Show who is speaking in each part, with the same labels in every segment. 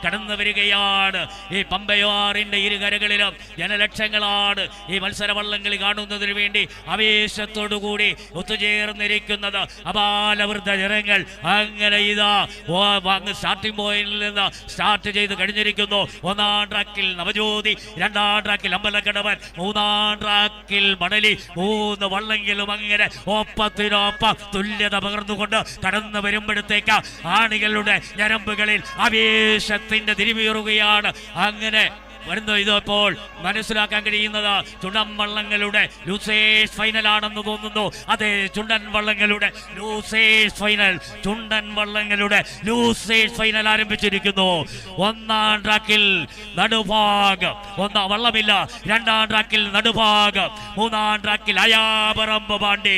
Speaker 1: കടന്നു വരികയാണ്. ഈ പമ്പയാറിന്റെ ഇരുകരകളിലും ജനലക്ഷങ്ങളാണ് ഈ മത്സരവള്ളംകളി കാണുന്നതിന് വേണ്ടി ആവേശത്തോടുകൂടി ഒത്തുചേർന്നിരിക്കുന്നത്. അപാലവൃദ്ധ ജനങ്ങൾ അങ്ങനെ ഇതാ സ്റ്റാർട്ടിംഗ് പോയിന്റിൽ നിന്ന് സ്റ്റാർട്ട് ചെയ്ത് കഴിഞ്ഞിരിക്കുന്നു. ഒന്നാം ട്രാക്കിൽ നവജ്യോതി, രണ്ടാം ട്രാക്കിൽ അമ്പലക്കടവൻ, മൂന്നാം ട്രാക്കിൽ മണലി. 3 വള്ളങ്ങളും അങ്ങനെ ഒപ്പത്തിനൊപ്പം തുല്യത പകർന്നുകൊണ്ട് കടന്നു വരുമ്പോഴത്തേക്ക് ആണികളുടെ ഞരമ്പുകളിൽ ആവേശത്തിന്റെ തിരിമേറുകയാണ്. അങ്ങനെ വരുന്നു. ഇതിപ്പോൾ മനസ്സിലാക്കാൻ കഴിയുന്നത് ചുണ്ടൻ വള്ളങ്ങളുടെ ലൂസേഴ്സ് ഫൈനൽ ആണെന്ന് തോന്നുന്നു. അതെ, ചുണ്ടൻ വള്ളങ്ങളുടെ ലൂസേഴ്സ് ഫൈനൽ, ചുണ്ടൻ വള്ളങ്ങളുടെ ലൂസേഴ്സ് ഫൈനൽ ആരംഭിച്ചിരിക്കുന്നു. ഒന്നാം ട്രാക്കിൽ നടുഭാഗം, ഒന്നാം വള്ളമില്ല. രണ്ടാം ട്രാക്കിൽ നടുഭാഗം, മൂന്നാം ട്രാക്കിൽ അയാപറമ്പ് പാണ്ടി.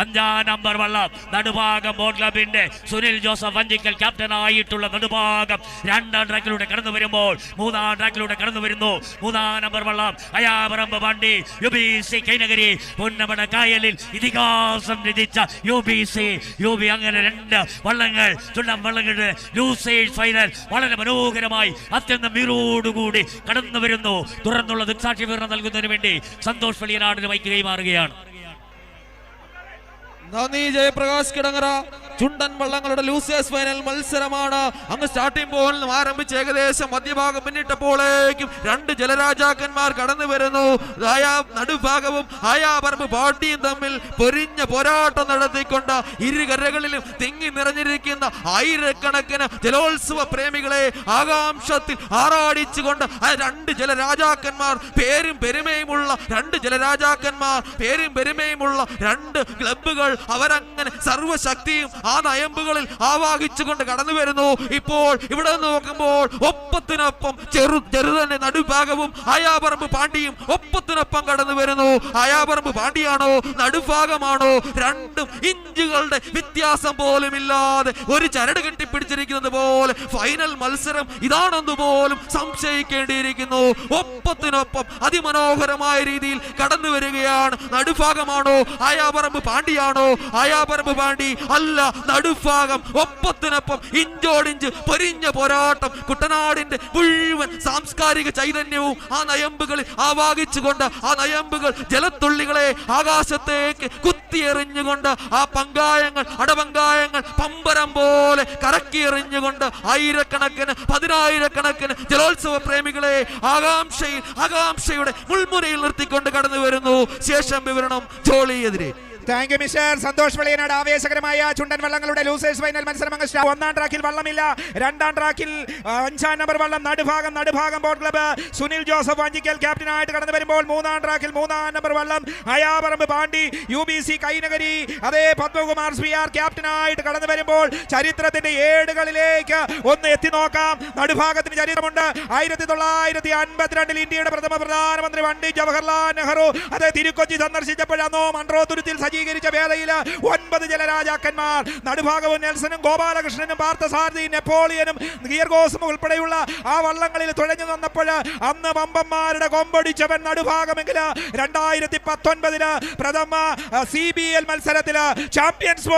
Speaker 1: 5ാം നമ്പർ വള്ളം നടുഭാഗം ബോട്ട് ക്ലബിന്റെ സുനിൽ ജോസഫ് വഞ്ചിക്കൽ ക്യാപ്റ്റനായിട്ടുള്ള നടുഭാഗം 2ാം ട്രാക്കിലൂടെ കടന്നു വരുമ്പോൾ 3ാം ട്രാക്കിലൂടെ കടന്നു വരുന്നു. 3ാം നമ്പർ വള്ളം അയാപറമ്പ് പാണ്ടി, UBC കൈനഗരി. പൊന്നമട കായലിൽ ഇതിഹാസം രചിച്ച UB. അങ്ങനെ 2 വള്ളങ്ങൾ, ചുണ്ടൻ വള്ളങ്ങളുടെ ലൂസേഴ്സ് ഫൈനൽ വളരെ മനോഹരമായി അത്യന്തം വീറോടുകൂടി കടന്നു വരുന്നു. തുറന്നുള്ള ദൃക്സാക്ഷി വിവരണം നൽകുന്നതിന് വേണ്ടി സന്തോഷ് വെളിയനാടിന് മൈക്ക് കൈമാറുകയാണ്.
Speaker 2: നന്ദി ജയപ്രകാശ് കിടങ്ങറ. ചുണ്ടൻ വള്ളങ്ങളുടെ ലൂസേഴ്സ് ഫൈനൽ മത്സരമാണ്. അങ്ങ് സ്റ്റാർട്ടിംഗ് പോയിന്റിൽ ആരംഭിച്ച് ഏകദേശം മധ്യഭാഗം പിന്നിട്ടപ്പോഴേക്കും 2 ജലരാജാക്കന്മാർ കടന്നു വരുന്നു. നടുഭാഗവും അയാപറമ്പ് പാണ്ടിയും തമ്മിൽ പൊരിഞ്ഞ പോരാട്ടം നടത്തിക്കൊണ്ട് ഇരുകരകളിലും തിങ്ങി നിറഞ്ഞിരിക്കുന്ന ആയിരക്കണക്കിന് ജലോത്സവ പ്രേമികളെ ആകാംക്ഷത്തിൽ ആറാടിച്ചുകൊണ്ട് 2 ജലരാജാക്കന്മാർ, പേരും പെരുമയുമുള്ള 2 ജലരാജാക്കന്മാർ, പേരും പെരുമയുമുള്ള 2 ക്ലബ്ബുകൾ അവരങ്ങനെ സർവശക്തിയും ആ നയമ്പുകളിൽ ആവാഹിച്ചുകൊണ്ട് കടന്നു വരുന്നു. ഇപ്പോൾ ഇവിടെ നോക്കുമ്പോൾ ഒപ്പത്തിനൊപ്പം ചെറുതന്നെ നടുഭാഗവും അയാപറമ്പ് പാണ്ടിയും ഒപ്പത്തിനൊപ്പം കടന്നു വരുന്നു. അയാപറമ്പ് പാണ്ടിയാണോ നടുഭാഗമാണോ 2 ഇഞ്ചുകളുടെ വ്യത്യാസം പോലും ഇല്ലാതെ ഒരു ചരട് കെട്ടിപ്പിടിച്ചിരിക്കുന്നത് പോലെ ഫൈനൽ മത്സരം ഇതാണെന്ന് പോലും സംശയിക്കേണ്ടിയിരിക്കുന്നു. ഒപ്പത്തിനൊപ്പം അതിമനോഹരമായ രീതിയിൽ കടന്നു വരികയാണ്. നടുഭാഗമാണോ അയാപറമ്പ് പാണ്ടിയാണോ? അയാപറമ്പ് പാണ്ടി അല്ല, നടുഭാഗം. ഒപ്പത്തിനൊപ്പം ഇഞ്ചോടിഞ്ച് പൊരിഞ്ഞ പോരാട്ടം. കുട്ടനാടിന്റെ മുഴുവൻ സാംസ്കാരിക ചൈതന്യവും ആ നയമ്പുകളിൽ ആവാഹിച്ചുകൊണ്ട് ആ നയമ്പുകൾ ജലത്തുള്ളികളെ ആകാശത്തേക്ക് കുത്തിയെറിഞ്ഞുകൊണ്ട് ആ പങ്കായങ്ങൾ, അടപങ്കായങ്ങൾ പമ്പരം പോലെ കറക്കിയെറിഞ്ഞുകൊണ്ട് ആയിരക്കണക്കിന് 10,000-കണക്കിന് ജലോത്സവ പ്രേമികളെ ആകാംക്ഷയുടെ മുൾമുനയിൽ നിർത്തിക്കൊണ്ട് കടന്നു വരുന്നു. ശേഷം വിവരണം ജോളിയെതിരെ.
Speaker 3: Thank you mister Santhosh Veliyanad. ആവേശകരമായ ചുണ്ടൻ വള്ളങ്ങളുടെ ലൂസേഴ്സ് ഫൈനൽ മത്സരം. 1ാം ട്രാക്കിൽ വള്ളമില്ല. 2ാം ട്രാക്കിൽ 5ാം നമ്പർ വള്ളം നടുഭാഗം ബോട്ട് ക്ലബ്ബ് സുനിൽ ജോസഫ് വഞ്ചിക്കൽ ക്യാപ്റ്റനായിട്ട് കടന്നു വരുമ്പോൾ 3ാം ട്രാക്കിൽ 3ാം നമ്പർ വള്ളം അയാപറമ്പ് പാണ്ടി, UBC കൈനഗരി. അതേ, പത്മകുമാർ PR ക്യാപ്റ്റനായിട്ട് കടന്നു വരുമ്പോൾ ചരിത്രത്തിന്റെ ഏടുകളിലേക്ക് ഒന്ന് എത്തി നോക്കാം. നടുഭാഗത്തിന് ചരിത്രമുണ്ട്. 1952 ഇന്ത്യയുടെ പ്രഥമ പ്രധാനമന്ത്രി പണ്ഡിറ്റ് ജവഹർലാൽ നെഹ്റു അതേ തിരുക്കൊച്ചി സന്ദർശിച്ചപ്പോഴാണോ മൺട്രോ തുരുത്തിൽ സജ്ജീകരിച്ച വേളയിൽ 9 ജലരാജാക്കന്മാർ, നടുഭാഗവും നെൽസനും ഗോപാലകൃഷ്ണനും പാർത്ഥസാരഥിയും നെപ്പോളിയനും ഗിയർഗോസും ഉൾപ്പെടെയുള്ള ആ വള്ളങ്ങളിൽ തുഴഞ്ഞു വന്നപ്പോൾ അന്ന് വമ്പന്മാരുടെ കൊമ്പൊടിച്ചവൻ നടുഭാഗമെങ്കിൽ 2019 പ്രഥമ CBL മത്സരത്തിൽ ചാമ്പ്യൻസ്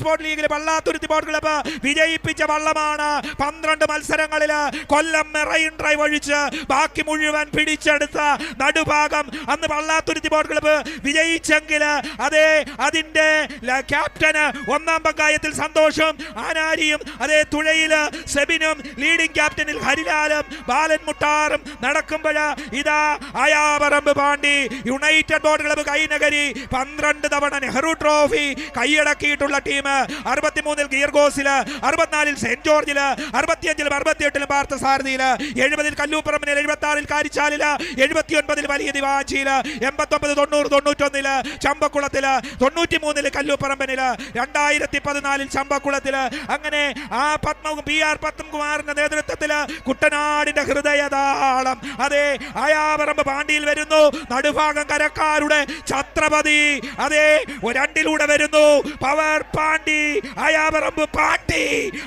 Speaker 3: ബോട്ട് ലീഗിൽ പള്ളാത്തുരുത്തി ബോട്ട് ക്ലബ്ബ് വിജയിപ്പിച്ച വള്ളമാണ്. 12 മത്സരങ്ങളിൽ കൊല്ലം മെറൈൻ ഡ്രൈവ് ഒഴിച്ച് ബാക്കി മുഴുവൻ പിടിച്ചെടുത്ത നടുഭാഗം അന്ന് പള്ളാത്തുരുത്തി ബോട്ട് ക്ലബ്ബ് വിജയിച്ചെങ്കിൽ അതേ അതിന്റെ ക്യാപ്റ്റന് 1ാം പങ്കായത്തിൽ സന്തോഷം, ആനാരിയും അതേ തുഴയില് സെബിനും, ലീഡിംഗ് ക്യാപ്റ്റനിൽ ഹരിലാലും ബാലൻ മുട്ടാറും നടക്കുമ്പോൾ ഇതാ അയാപറമ്പ് പാണ്ടി യുണൈറ്റഡ് ബോട്ട് ക്ലബ്ബ് കൈനഗരി 12 തവണ നെഹ്റു ട്രോഫി കൈയടക്കിയിട്ടുള്ള ടീം. 63 ഗിയർഗോസില്, 64 സെന്റ് ജോർജില്, 65 68 പാർത്ഥസാരഥിയില്, 70 കല്ലൂപ്പറമ്പില്, 76 കാരിച്ചാലില്, 79 വലിയ ദിവാഞ്ചിയില്, 89 90 91 ചമ്പക്കുളത്തില്, 93 കല്ലൂപ്പറമ്പനില്, 2014 ചമ്പക്കുളത്തില്. അങ്ങനെ ആ PR പത്മകുമാറിന്റെ നേതൃത്വത്തില് കുട്ടനാടിന്റെ ഹൃദയതാളം അതേ അയാപറമ്പ് പാണ്ടിയിൽ വരുന്നു. നടുഭാഗം കരക്കാരുടെ ഛത്രപതി അതേ 2ലൂടെ വരുന്നു. പവർ പാണ്ടി, അയാപറമ്പ് പാണ്ടി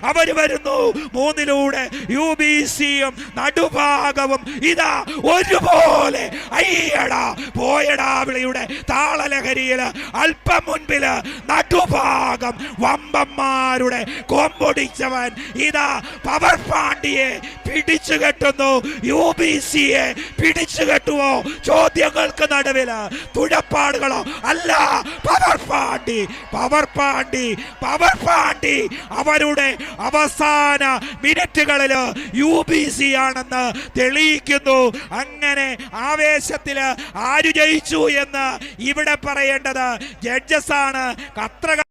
Speaker 3: അവര് വരുന്നു. 3ലൂടെ UBCയും നടുഭാഗവും ഇതാ ഒരുപോലെ അയ്യടാ പോയടാ വിളിയുടെ താള താളലഹരിയിൽ അല്പം മുൻപില് നടുഭാഗം വമ്പന്മാരുടെ കൊമ്പൊടിച്ചവൻ ഇതാ പവർ പാണ്ടിയെ പിടിച്ചു കെട്ടുന്നു. UBCയെ പിടിച്ചു കെട്ടുവോ? ചോദ്യങ്ങൾക്ക് നടുവില് തുഴപ്പാടുകളോ? അല്ല, പവർ പാണ്ടി അവരുടെ അവസാന മിനിറ്റുകളിൽ UBC ആണെന്ന് തെളിയിക്കുന്നു. അങ്ങനെ ആവേശത്തില് ആര് ജയിച്ചു എന്ന് ഇവിടെ പറയേണ്ടത് ജഡ്ജസ് ആണ്.